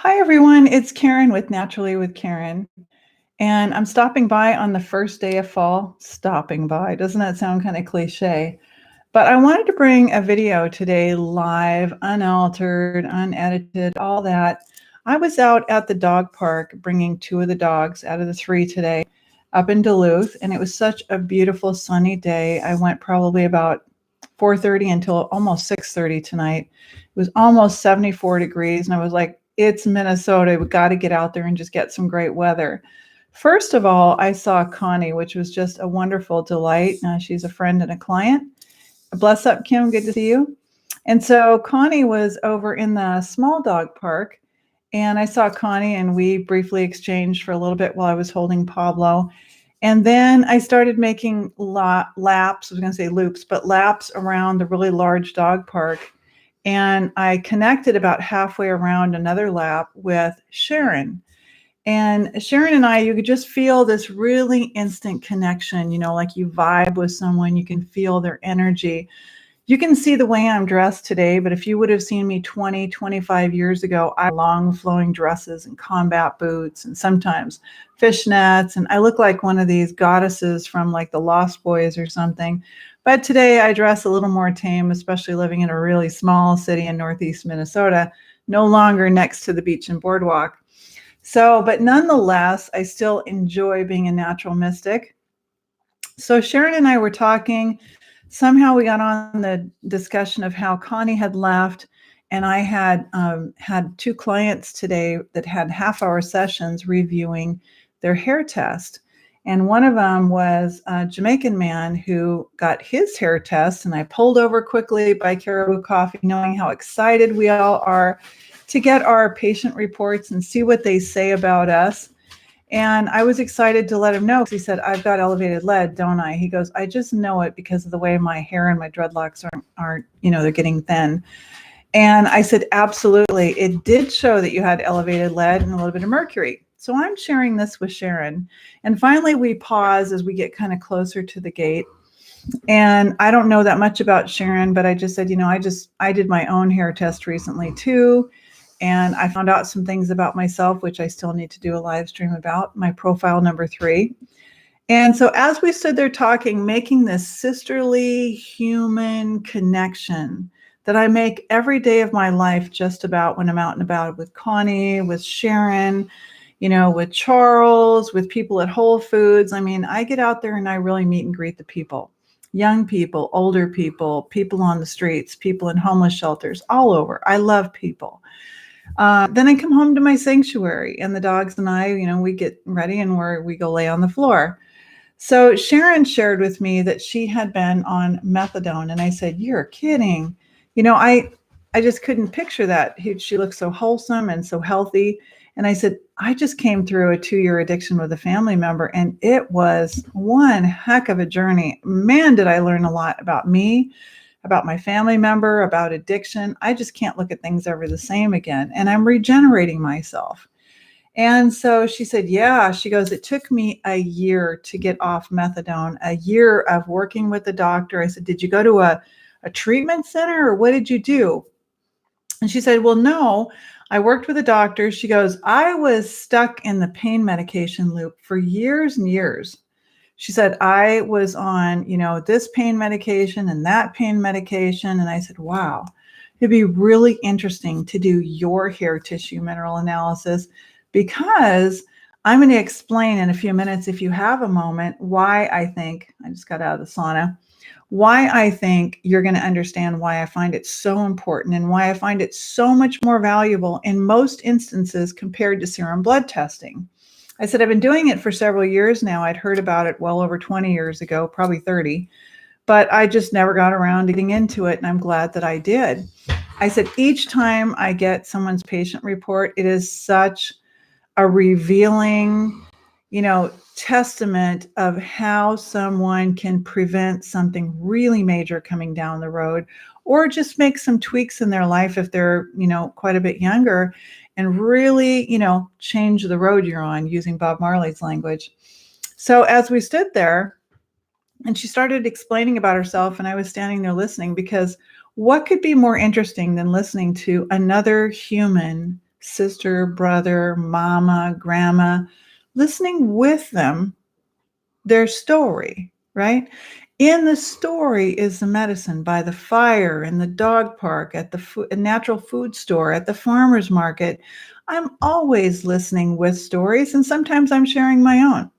Hi, everyone. It's Karen with Naturally with Karen. And I'm stopping by on the first day of fall. Stopping by. Doesn't that sound kind of cliche? But I wanted to bring a video today live, unaltered, unedited, all that. I was out at the dog park bringing two of the dogs out of the three today up in Duluth, and it was such a beautiful sunny day. I went probably about 4:30 until almost 6:30 tonight. It was almost 74 degrees, and I was like, it's Minnesota. We've got to get out there and just get some great weather. First of all, I saw Connie, which was just a wonderful delight. She's a friend and a client. Bless up, Kim. Good to see you. And so Connie was over in the small dog park, and I saw Connie, and we briefly exchanged for a little bit while I was holding Pablo. And then I started making laps, I was going to say loops, but laps around the really large dog park. And I connected about halfway around another lap with Sharon. And Sharon and I, you could just feel this really instant connection, like you vibe with someone, you can feel their energy. You can see the way I'm dressed today, but if you would have seen me 20, 25 years ago, I had long flowing dresses and combat boots and sometimes fishnets. And I look like one of these goddesses from like the Lost Boys or something. But today I dress a little more tame, especially living in a really small city in Northeast Minnesota, no longer next to the beach and boardwalk. So, but nonetheless, I still enjoy being a natural mystic. So Sharon and I were talking. Somehow we got on the discussion of how Connie had left, and I had two clients today that had half-hour sessions reviewing their hair test. And one of them was a Jamaican man who got his hair test, and I pulled over quickly by Caribou Coffee, knowing how excited we all are to get our patient reports and see what they say about us. And I was excited to let him know because he said, I've got elevated lead, don't I? He goes, I just know it because of the way my hair and my dreadlocks aren't, they're getting thin. And I said, absolutely. It did show that you had elevated lead and a little bit of mercury. So I'm sharing this with Sharon. And finally, we pause as we get kind of closer to the gate. And I don't know that much about Sharon, but I just said, I did my own hair test recently too. And I found out some things about myself, which I still need to do a live stream about, my profile number 3. And so as we stood there talking, making this sisterly human connection that I make every day of my life, just about when I'm out and about with Connie, with Sharon, with Charles, with people at Whole Foods. I mean, I get out there and I really meet and greet the people, young people, older people, people on the streets, people in homeless shelters, all over. I love people. Then I come home to my sanctuary, and the dogs and I, we get ready and we go lay on the floor. So Sharon shared with me that she had been on methadone, and I said, "You're kidding." I just couldn't picture that. She looked so wholesome and so healthy. And I said, I just came through a 2-year addiction with a family member, and it was one heck of a journey. Man, did I learn a lot about me, about my family member, about addiction. I just can't look at things ever the same again. And I'm regenerating myself. And so she said, yeah, she goes, it took me a year to get off methadone, a year of working with the doctor. I said, did you go to a treatment center or what did you do? And she said, well, no, I worked with a doctor. She goes, I was stuck in the pain medication loop for years and years. She said, I was on, this pain medication and that pain medication. And I said, wow, it'd be really interesting to do your hair tissue mineral analysis, because I'm going to explain in a few minutes, if you have a moment, why I think, I just got out of the sauna, why I think you're going to understand why I find it so important and why I find it so much more valuable in most instances compared to serum blood testing. I said, I've been doing it for several years now. I'd heard about it well over 20 years ago, probably 30, but I just never got around to getting into it, and I'm glad that I did. I said, each time I get someone's patient report, it is such a revealing, testament of how someone can prevent something really major coming down the road, or just make some tweaks in their life if they're, quite a bit younger, and really, change the road you're on, using Bob Marley's language. So as we stood there and she started explaining about herself, and I was standing there listening, because what could be more interesting than listening to another human sister, brother, mama, grandma, listening with them, their story, right? In the story is the medicine by the fire, in the dog park, at the natural food store, at the farmer's market. I'm always listening with stories, and sometimes I'm sharing my own.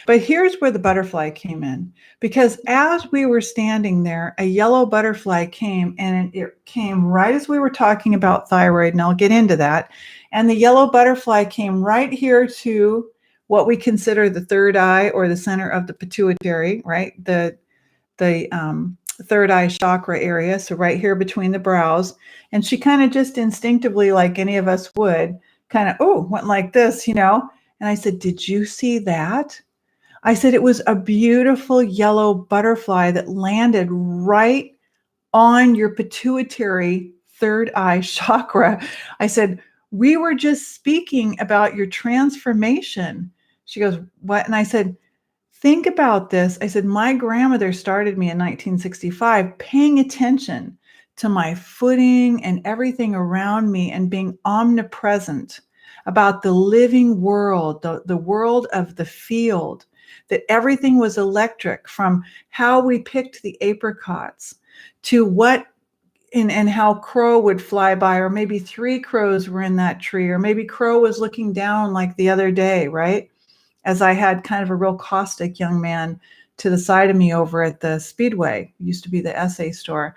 But here's where the butterfly came in, because as we were standing there, a yellow butterfly came, and it came right as we were talking about thyroid, and I'll get into that. And the yellow butterfly came right here to what we consider the third eye, or the center of the pituitary, right? The third eye chakra area. So right here between the brows. And she kind of just instinctively, like any of us would, kind of, went like this, And I said, did you see that? I said, it was a beautiful yellow butterfly that landed right on your pituitary third eye chakra. I said, we were just speaking about your transformation. She goes, what? And I said, think about this. I said, my grandmother started me in 1965 paying attention to my footing and everything around me and being omnipresent about the living world, the world of the field, that everything was electric, from how we picked the apricots to what and how crow would fly by, or maybe 3 crows were in that tree, or maybe crow was looking down like the other day, right? As I had kind of a real caustic young man to the side of me over at the Speedway, it used to be the essay store.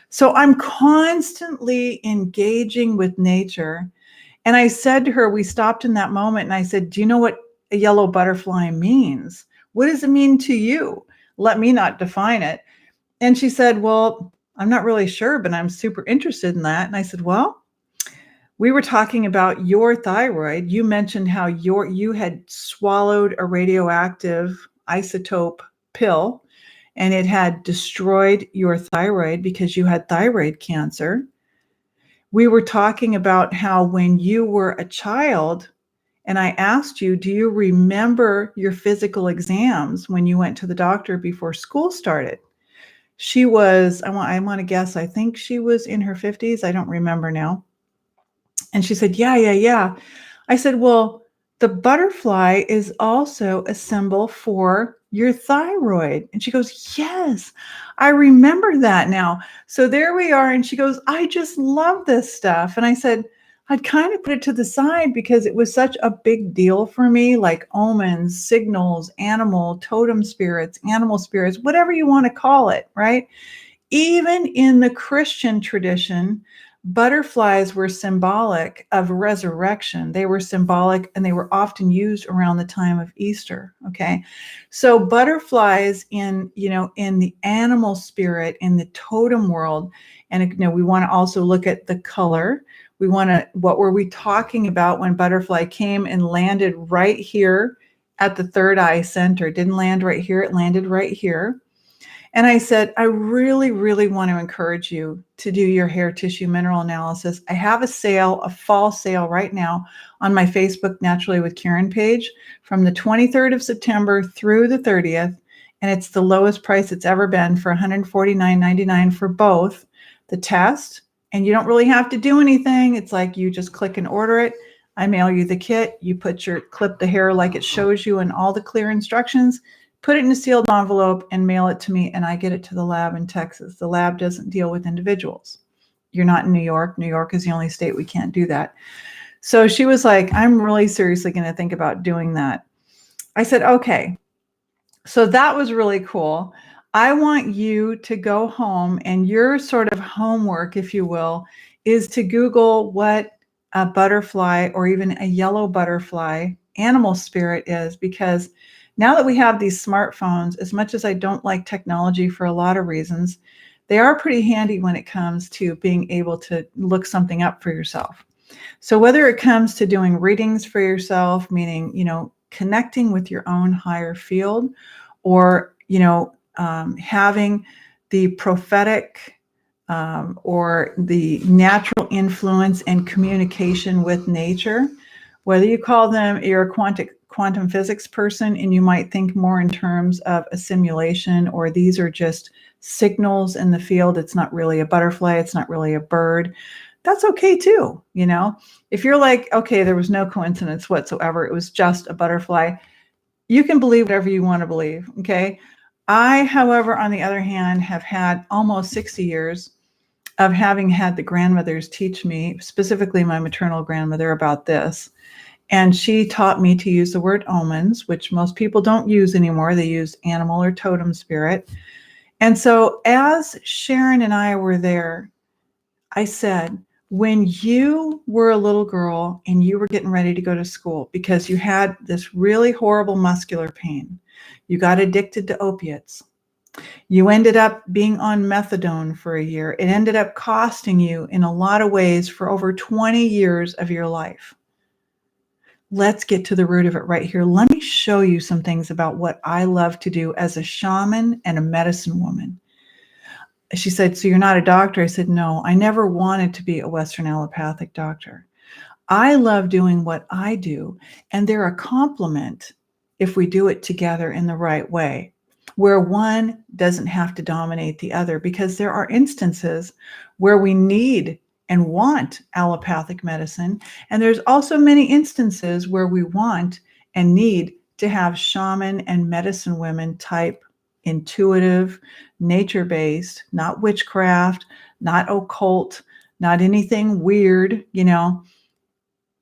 So I'm constantly engaging with nature. And I said to her, we stopped in that moment, and I said, do you know what a yellow butterfly means? What does it mean to you? Let me not define it. And she said, well, I'm not really sure, but I'm super interested in that. And I said, well, we were talking about your thyroid. You mentioned how you had swallowed a radioactive isotope pill, and it had destroyed your thyroid because you had thyroid cancer. We were talking about how when you were a child, and I asked you, do you remember your physical exams when you went to the doctor before school started? She was, I want to guess, I think she was in her 50s. I don't remember now. And she said, yeah. I said, well, the butterfly is also a symbol for your thyroid. And she goes, yes, I remember that now. So there we are. And she goes, I just love this stuff. And I said, I'd kind of put it to the side because it was such a big deal for me, like omens, signals, totem spirits, animal spirits, whatever you want to call it, right? Even in the Christian tradition, butterflies were symbolic of resurrection. They were symbolic, and they were often used around the time of Easter. Okay. So butterflies in the animal spirit, in the totem world, and we want to also look at the color. What were we talking about when butterfly came and landed right here at the third eye center? It didn't land right here. It landed right here. And I said, I really, really want to encourage you to do your hair tissue mineral analysis. I have a fall sale right now on my Facebook Naturally with Karen page from the 23rd of September through the 30th. And it's the lowest price it's ever been, for $149.99 for both the test. And you don't really have to do anything. It's like you just click and order it. I mail you the kit. You clip the hair like it shows you in all the clear instructions, put it in a sealed envelope, and mail it to me, and I get it to the lab in Texas. The lab doesn't deal with individuals. You're not in New York. New York is the only state we can't do that. So she was like, I'm really seriously going to think about doing that. I said, okay. So that was really cool. I want you to go home, and your sort of homework, if you will, is to Google what a butterfly, or even a yellow butterfly animal spirit is, because now that we have these smartphones, as much as I don't like technology for a lot of reasons, they are pretty handy when it comes to being able to look something up for yourself. So whether it comes to doing readings for yourself, meaning, connecting with your own higher field, or, having the prophetic or the natural influence and communication with nature, whether you call them, you're a quantum physics person and you might think more in terms of a simulation, or these are just signals in the field. It's not really a butterfly. It's not really a bird. that's okay too. If you're like, okay, there was no coincidence whatsoever, it was just a butterfly, you can believe whatever you want to believe. Okay. I, however, on the other hand, have had almost 60 years of having had the grandmothers teach me, specifically my maternal grandmother, about this. And she taught me to use the word omens, which most people don't use anymore. They use animal or totem spirit. And so as Sharon and I were there, I said, when you were a little girl and you were getting ready to go to school because you had this really horrible muscular pain, you got addicted to opiates, you ended up being on methadone for a year, it ended up costing you in a lot of ways for over 20 years of your life. Let's get to the root of it right here. Let me show you some things about what I love to do as a shaman and a medicine woman. She said, so you're not a doctor? I said, no, I never wanted to be a Western allopathic doctor. I love doing what I do, and they're a complement if we do it together in the right way, where one doesn't have to dominate the other, because there are instances where we need and want allopathic medicine, and there's also many instances where we want and need to have shaman and medicine women type intuitive, nature-based, not witchcraft, not occult, not anything weird,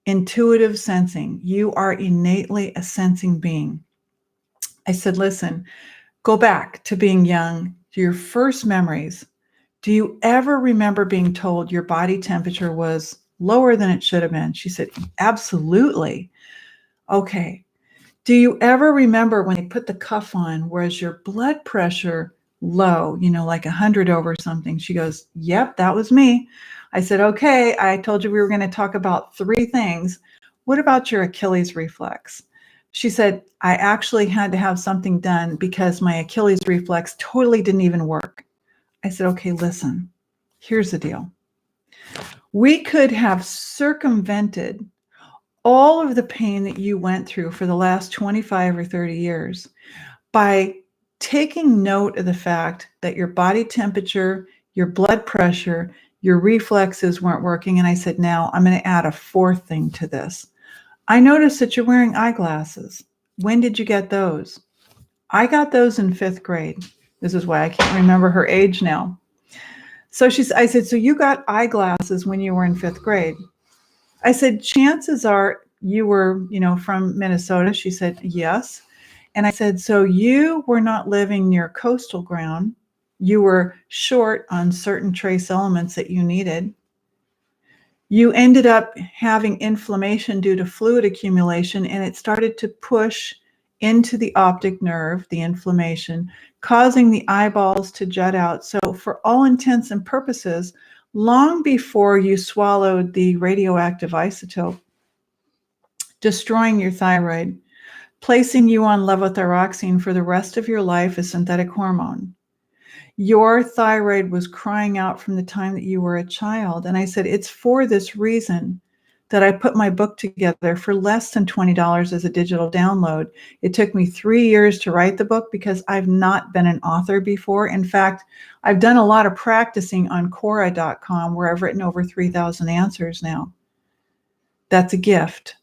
intuitive sensing. You are innately a sensing being. I said, listen, go back to being young, to your first memories. Do you ever remember being told your body temperature was lower than it should have been? She said, absolutely. Okay. Do you ever remember when they put the cuff on, whereas your blood pressure low, like 100 over something? She goes, yep, that was me. I said, okay, I told you we were going to talk about 3 things. What about your Achilles reflex? She said, I actually had to have something done because my Achilles reflex totally didn't even work. I said, okay, listen, here's the deal. We could have circumvented all of the pain that you went through for the last 25 or 30 years by taking note of the fact that your body temperature, your blood pressure, your reflexes weren't working. And I said, now I'm going to add a 4th thing to this. I noticed that you're wearing eyeglasses. When did you get those? I got those in 5th grade. This is why I can't remember her age now. So I said, so you got eyeglasses when you were in 5th grade. I said, chances are you were, from Minnesota. She said, yes. And I said, so you were not living near coastal ground. You were short on certain trace elements that you needed. You ended up having inflammation due to fluid accumulation, and it started to push into the optic nerve, the inflammation, causing the eyeballs to jut out. So for all intents and purposes, long before you swallowed the radioactive isotope, destroying your thyroid, placing you on levothyroxine for the rest of your life, a synthetic hormone. Your thyroid was crying out from the time that you were a child. And I said, it's for this reason that I put my book together for less than $20 as a digital download. It took me 3 years to write the book because I've not been an author before. In fact, I've done a lot of practicing on Quora.com, where I've written over 3,000 answers now. That's a gift.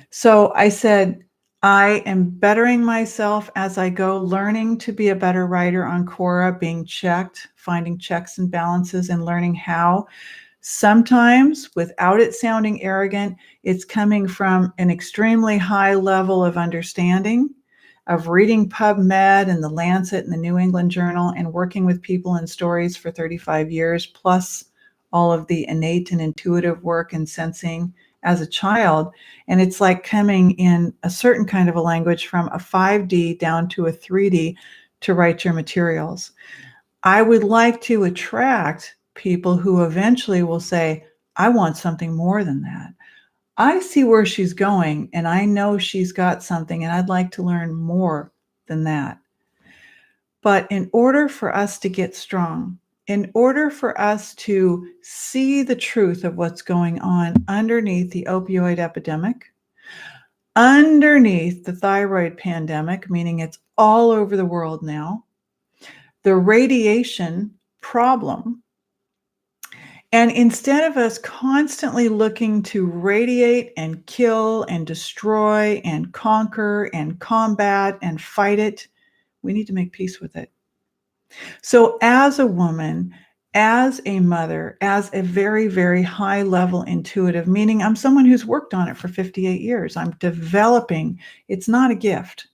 So I said, I am bettering myself as I go, learning to be a better writer on Quora, being checked, finding checks and balances, and learning how. Sometimes, without it sounding arrogant, it's coming from an extremely high level of understanding, of reading PubMed and the Lancet and the New England Journal, and working with people and stories for 35 years, plus all of the innate and intuitive work and sensing as a child. And it's like coming in a certain kind of a language from a 5D down to a 3D to write your materials. I would like to attract people who eventually will say, I want something more than that. I see where she's going, and I know she's got something, and I'd like to learn more than that. But in order for us to get strong, in order for us to see the truth of what's going on underneath the opioid epidemic, underneath the thyroid pandemic, meaning it's all over the world now, the radiation problem, And instead of us constantly looking to radiate and kill and destroy and conquer and combat and fight it, we need to make peace with it. So, as a woman, as a mother, as a very, very high level intuitive, meaning I'm someone who's worked on it for 58 years, I'm developing, it's not a gift.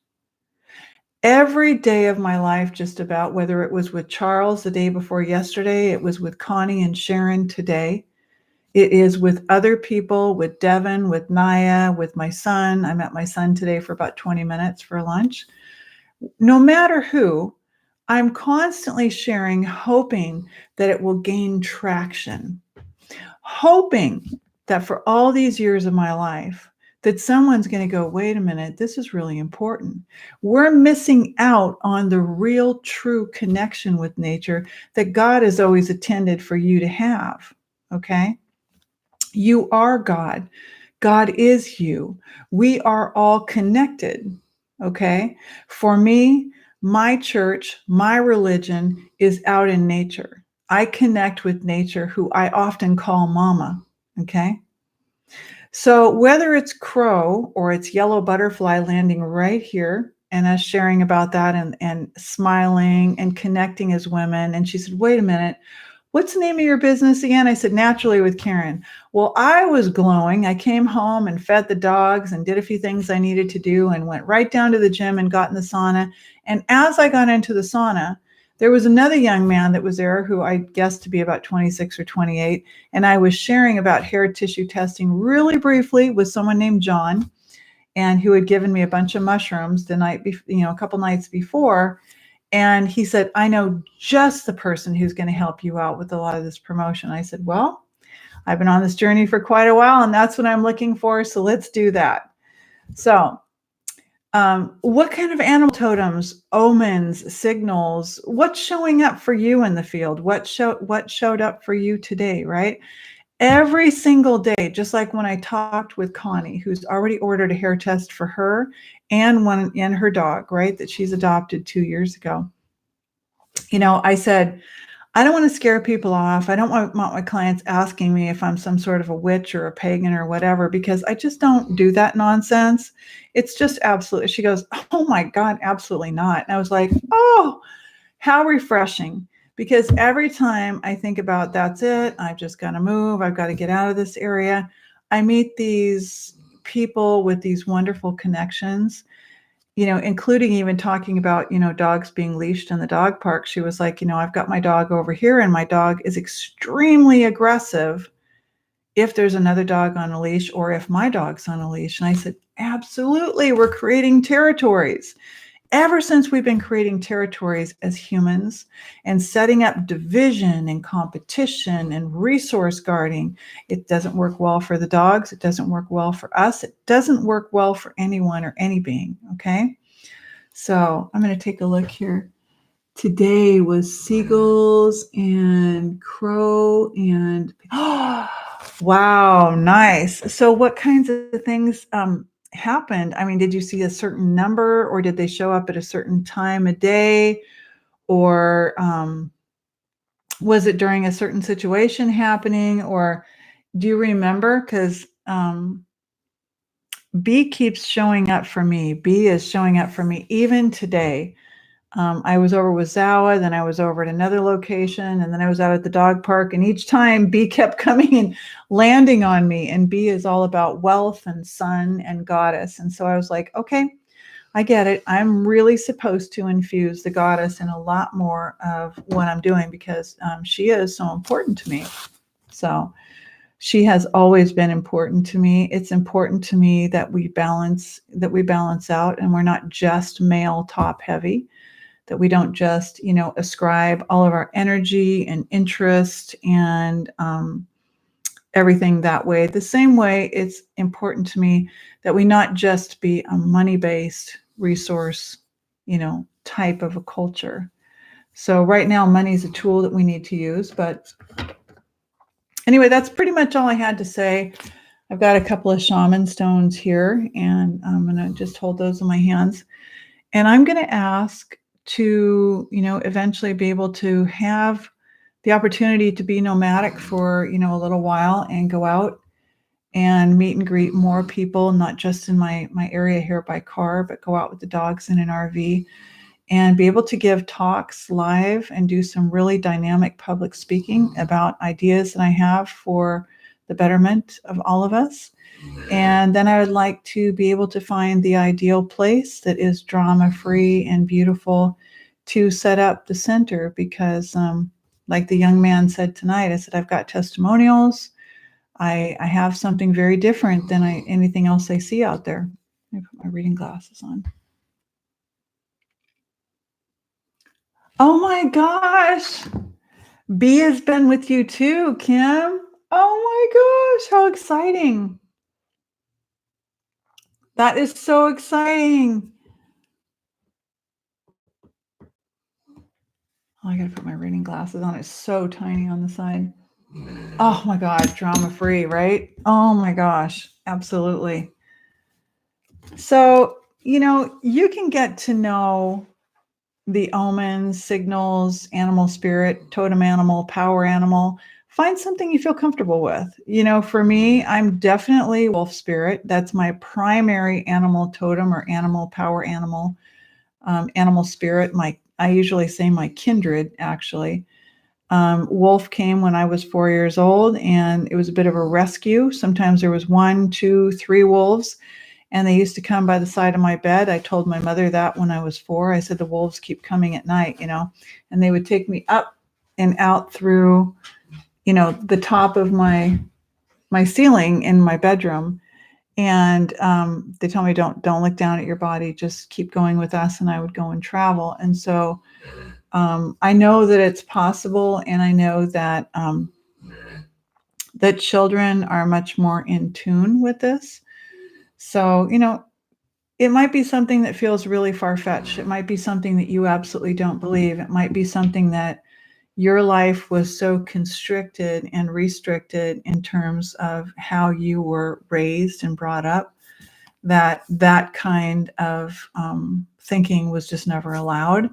Every day of my life, just about, whether it was with Charles the day before yesterday, it was with Connie and Sharon today, it is with other people, with Devin, with Naya, with my son. I met my son today for about 20 minutes for lunch. No matter who, I'm constantly sharing, hoping that it will gain traction, hoping that for all these years of my life, that someone's going to go, wait a minute, this is really important. We're missing out on the real, true connection with nature that God has always intended for you to have. Okay? You are God. God is you. We are all connected. Okay? For me, my church, my religion is out in nature. I connect with nature, who I often call mama. Okay? So whether it's crow or it's yellow butterfly landing right here and us sharing about that and smiling and connecting as women. And she said, wait a minute, what's the name of your business again? I said, Naturally with Karen. Well, I was glowing. I came home and fed the dogs and did a few things I needed to do and went right down to the gym and got in the sauna. And as I got into the sauna, there was another young man that was there who I guessed to be about 26 or 28. And I was sharing about hair tissue testing really briefly with someone named John, and who had given me a bunch of mushrooms the night before, a couple nights before. And he said, I know just the person who's going to help you out with a lot of this promotion. I said, well, I've been on this journey for quite a while, and that's what I'm looking for. So let's do that. So what kind of animal totems, omens, signals, what's showing up for you in the field? What showed up for you today, right? Every single day, just like when I talked with Connie, who's already ordered a hair test for her and one and her dog, right, that she's adopted 2 years ago. I said, I don't want to scare people off. I don't want my clients asking me if I'm some sort of a witch or a pagan or whatever, because I just don't do that nonsense. It's just absolutely. She goes, oh my God, absolutely not. And I was like, oh, how refreshing. Because every time I think about that's it, I've just got to move, I've got to get out of this area, I meet these people with these wonderful connections, including even talking about, dogs being leashed in the dog park. She was like, I've got my dog over here and my dog is extremely aggressive if there's another dog on a leash or if my dog's on a leash. And I said, absolutely, we're creating territories. Ever since we've been creating territories as humans and setting up division and competition and resource guarding, it doesn't work well for the dogs. It doesn't work well for us. It doesn't work well for anyone or any being. Okay. So I'm going to take a look here. Today was seagulls and crow and wow, nice. So what kinds of things happened? I mean, did you see a certain number, or did they show up at a certain time of day, or was it during a certain situation happening, or do you remember? Because B keeps showing up for me. B is showing up for me even today. I was over with Zawa, then I was over at another location, and then I was out at the dog park. And each time B kept coming and landing on me. And B is all about wealth and sun and goddess. And so I was like, okay, I get it. I'm really supposed to infuse the goddess in a lot more of what I'm doing, because she is so important to me. So she has always been important to me. It's important to me that we balance out, and we're not just male top heavy, that we don't just, ascribe all of our energy and interest and everything that way. The same way it's important to me that we not just be a money-based resource, type of a culture. So right now, money is a tool that we need to use. But anyway, that's pretty much all I had to say. I've got a couple of shaman stones here, and I'm going to just hold those in my hands. And I'm going to ask to, eventually be able to have the opportunity to be nomadic for, a little while and go out and meet and greet more people, not just in my area here by car, but go out with the dogs in an RV and be able to give talks live and do some really dynamic public speaking about ideas that I have for the betterment of all of us. And then I would like to be able to find the ideal place that is drama-free and beautiful to set up the center, because like the young man said tonight, I said, I've got testimonials. I have something very different than anything else I see out there. Let me put my reading glasses on. Oh my gosh. B has been with you too, Kim. Oh my gosh, how exciting. That is so exciting. Oh, I gotta put my reading glasses on. It's so tiny on the side. Oh my God, drama free, right? Oh my gosh, absolutely. So, you can get to know the omens, signals, animal spirit, totem animal, power animal. Find something you feel comfortable with. For me, I'm definitely wolf spirit. That's my primary animal totem or animal power animal, animal spirit. I usually say my kindred, actually. Wolf came when I was 4 years old, and it was a bit of a rescue. Sometimes there was 1, 2, 3 wolves, and they used to come by the side of my bed. I told my mother that when I was 4. I said, the wolves keep coming at night, and they would take me up and out through, the top of my ceiling in my bedroom. And they told me, don't look down at your body, just keep going with us. And I would go and travel. And so I know that it's possible, and I know that that children are much more in tune with this. So, it might be something that feels really far-fetched. It might be something that you absolutely don't believe. It might be something that your life was so constricted and restricted in terms of how you were raised and brought up, that kind of thinking was just never allowed.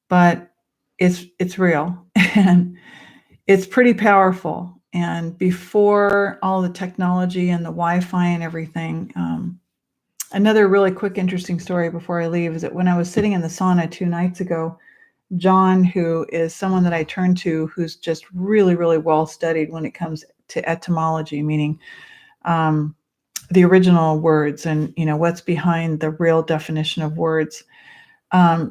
But it's real and it's pretty powerful. And before all the technology and the Wi-Fi and everything, another really quick, interesting story before I leave is that when I was sitting in the sauna 2 nights ago, John, who is someone that I turn to, who's just really, really well studied when it comes to etymology, meaning the original words and what's behind the real definition of words.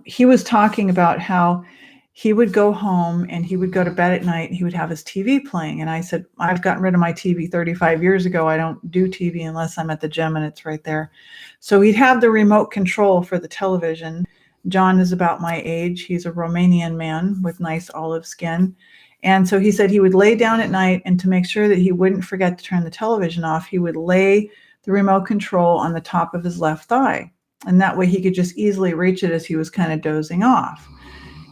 He was talking about how he would go home and he would go to bed at night and he would have his TV playing. And I said, I've gotten rid of my TV 35 years ago. I don't do TV unless I'm at the gym and it's right there. So he'd have the remote control for the television. John is about my age. He's a Romanian man with nice olive skin. And so he said he would lay down at night, and to make sure that he wouldn't forget to turn the television off, he would lay the remote control on the top of his left thigh. And that way he could just easily reach it as he was kind of dozing off.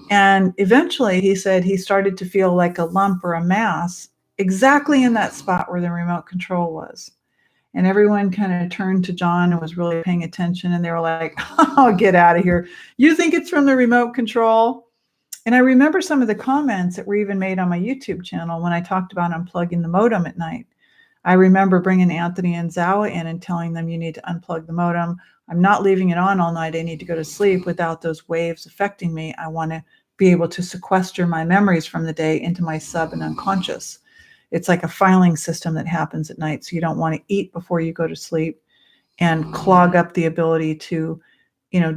And eventually he said he started to feel like a lump or a mass exactly in that spot where the remote control was. And everyone kind of turned to John and was really paying attention. And they were like, oh, get out of here. You think it's from the remote control? And I remember some of the comments that were even made on my YouTube channel when I talked about unplugging the modem at night. I remember bringing Anthony and Zawa in and telling them, you need to unplug the modem. I'm not leaving it on all night. I need to go to sleep without those waves affecting me. I want to be able to sequester my memories from the day into my sub and unconscious. It's like a filing system that happens at night. So you don't want to eat before you go to sleep and clog up the ability to,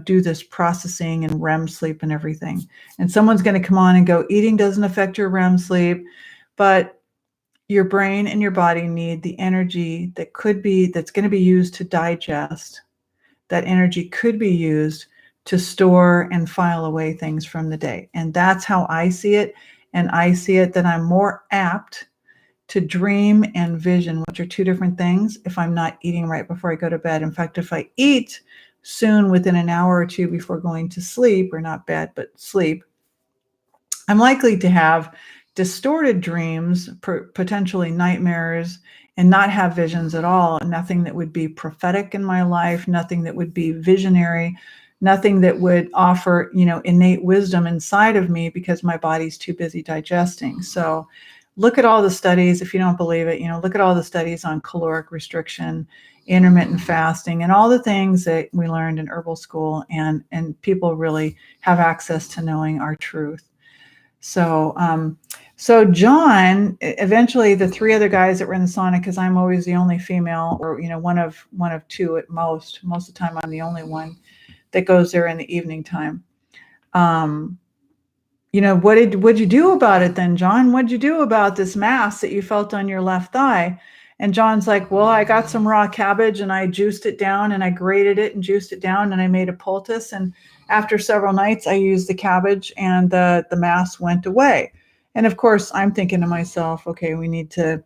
do this processing and REM sleep and everything. And someone's going to come on and go, eating doesn't affect your REM sleep, but your brain and your body need the energy that's going to be used to digest. That energy could be used to store and file away things from the day. And that's how I see it. And I see it that I'm more apt to dream and vision, which are 2 different things, if I'm not eating right before I go to bed. In fact, if I eat soon, within an hour or 2 before going to sleep, or not bed, but sleep, I'm likely to have distorted dreams, potentially nightmares, and not have visions at all. Nothing that would be prophetic in my life, nothing that would be visionary, nothing that would offer, innate wisdom inside of me because my body's too busy digesting. So look at all the studies. If you don't believe it, look at all the studies on caloric restriction, intermittent fasting, and all the things that we learned in herbal school, and people really have access to knowing our truth. So John, eventually the three other guys that were in the sauna, because I'm always the only female, or one of two at most. Most of the time I'm the only one that goes there in the evening time. What'd you do about it then, John? What'd you do about this mass that you felt on your left thigh? And John's like, well, I got some raw cabbage and I juiced it down and I grated it and juiced it down and I made a poultice. And after several nights, I used the cabbage and the mass went away. And of course, I'm thinking to myself, okay, we need to,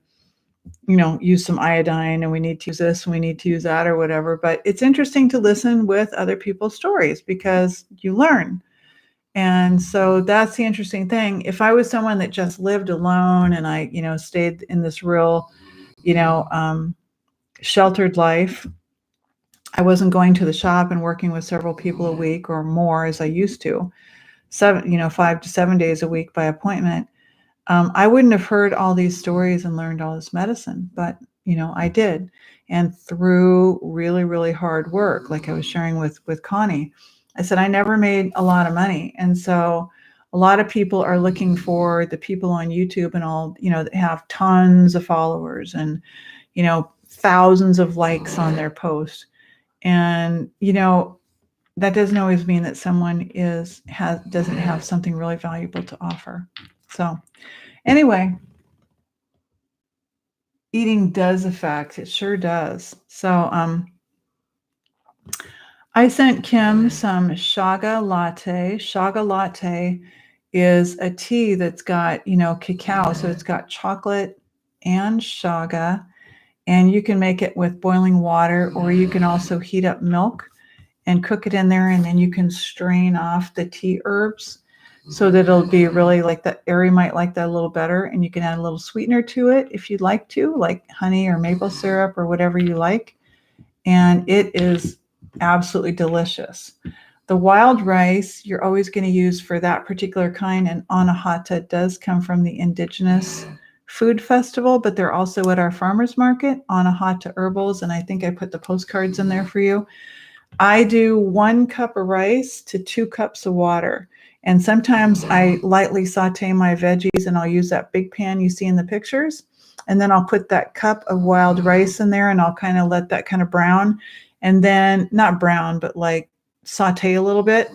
use some iodine, and we need to use this and we need to use that or whatever. But it's interesting to listen with other people's stories because you learn. And so that's the interesting thing. If I was someone that just lived alone and I, stayed in this real, sheltered life, I wasn't going to the shop and working with several people a week or more as I used to, 5 to 7 days a week by appointment. I wouldn't have heard all these stories and learned all this medicine, but I did. And through really, really hard work, like I was sharing with Connie, I said, I never made a lot of money. And so a lot of people are looking for the people on YouTube and all, that have tons of followers and, thousands of likes on their posts. And, that doesn't always mean that someone doesn't have something really valuable to offer. So anyway, eating does affect, it sure does. So, I sent Kim some Chaga Latte. Chaga Latte is a tea that's got, cacao. So it's got chocolate and chaga, and you can make it with boiling water, or you can also heat up milk and cook it in there, and then you can strain off the tea herbs so that it'll be really like that. Ari might like that a little better, and you can add a little sweetener to it if you'd like to, like honey or maple syrup or whatever you like. And it is absolutely delicious. The wild rice you're always going to use for that particular kind, and Anahata does come from the Indigenous Food Festival, but they're also at our farmers market, Anahata Herbals, and I think I put the postcards in there for you. I do 1 cup of rice to 2 cups of water, and sometimes I lightly saute my veggies, and I'll use that big pan you see in the pictures, and then I'll put that cup of wild rice in there, and I'll kind of let that kind of brown. And then, not brown, but like saute a little bit.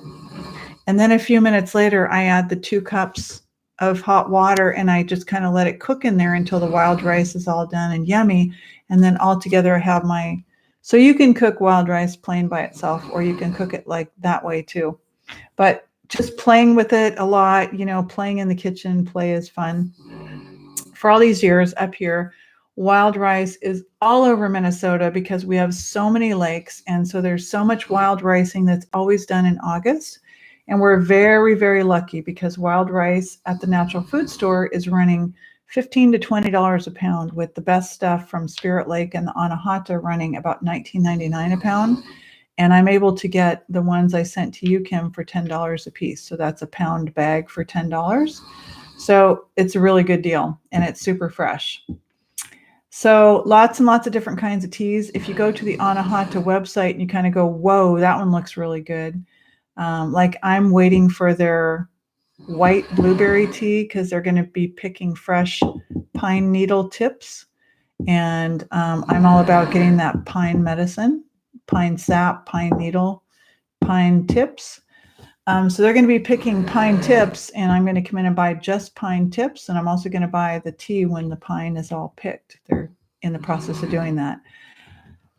And then a few minutes later, I add the 2 cups of hot water, and I just kind of let it cook in there until the wild rice is all done and yummy. And then all together I have so you can cook wild rice plain by itself, or you can cook it like that way too. But just playing with it a lot, playing in the kitchen, play is fun. For all these years up here, wild rice is all over Minnesota because we have so many lakes. And so there's so much wild ricing that's always done in August. And we're very, very lucky because wild rice at the natural food store is running $15 to $20 a pound, with the best stuff from Spirit Lake and the Anahata running about $19.99 a pound. And I'm able to get the ones I sent to you, Kim, for $10 a piece. So that's a pound bag for $10. So it's a really good deal, and it's super fresh. So lots and lots of different kinds of teas. If you go to the Anahata website and you kind of go, whoa, that one looks really good. Like I'm waiting for their white blueberry tea because they're going to be picking fresh pine needle tips. And I'm all about getting that pine medicine, pine sap, pine needle, pine tips. So they're going to be picking pine tips, and I'm going to come in and buy just pine tips. And I'm also going to buy the tea when the pine is all picked. They're in the process of doing that.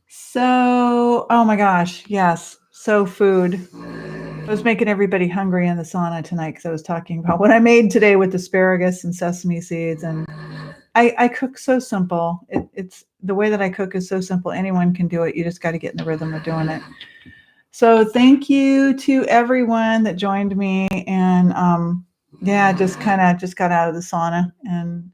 So, oh my gosh, yes. So food. I was making everybody hungry in the sauna tonight because I was talking about what I made today with asparagus and sesame seeds. And I cook so simple. It's the way that I cook is so simple. Anyone can do it. You just got to get in the rhythm of doing it. So thank you to everyone that joined me, and just got out of the sauna and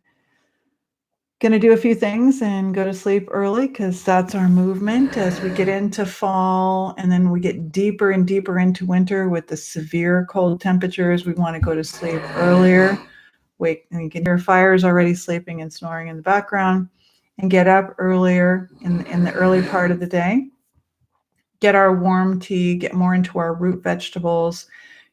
going to do a few things and go to sleep early because that's our movement as we get into fall, and then we get deeper and deeper into winter with the severe cold temperatures. We want to go to sleep earlier. Wake, and you can hear fires already sleeping and snoring in the background, and get up earlier in the early part of the day. Get our warm tea, get more into our root vegetables,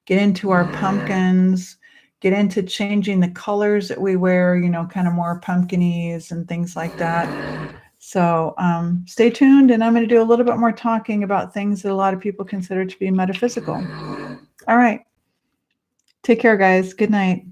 get into our pumpkins, get into changing the colors that we wear, you know, kind of more pumpkinies and things like that. So stay tuned, and I'm going to do a little bit more talking about things that a lot of people consider to be metaphysical. All right. Take care, guys. Good night.